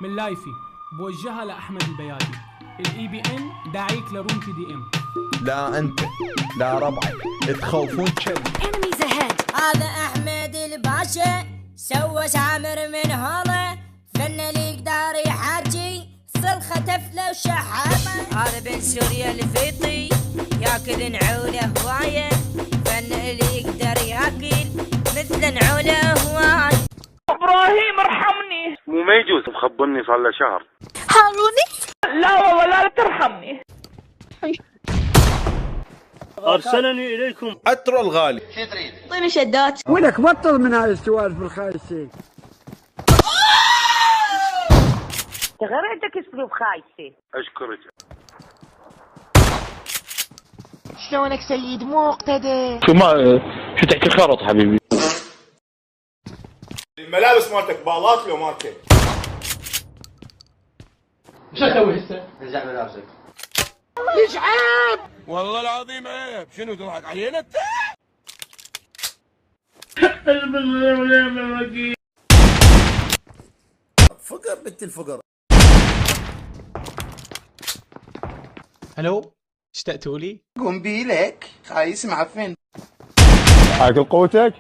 من لايفي بوجهها لأحمد البيادي. الاي بي ان داعيك لروم تي دي ام. لا انت لا ربعي تخوفون كلب. هذا احمد الباشا سوى شامر من هلا، فن اللي يقدر يحاجي صلخة تفلة وشحامة. هذا بن سوريا الفيطي ياكل نعوله هواية، فن اللي يقدر ياكل مثل نعوله هواية. ابراهيم ارحمني. مو ما يجوز مخبرني صار له شهر. هاروني لا والله لا ترحمني. ارسلني اليكم اترى الغالي. اعطيني شدات. ولك بطل من هاي السوالف الخايسة. غير عندك اسلوب خايسة. اشكرك. شلونك سيد مقتدر؟ شو تحكي خرط حبيبي. الملابس مالتك بالات لو ماركه؟ شو اسوي هسه؟ رجع ملابسك. ليش عيب؟ والله العظيم عيب. شنو تضحك علينا انت؟ فقر بنت الفقر. هلو، اشتقتوا لي؟ قنبيلك خايس معفن. عاقل قوتك.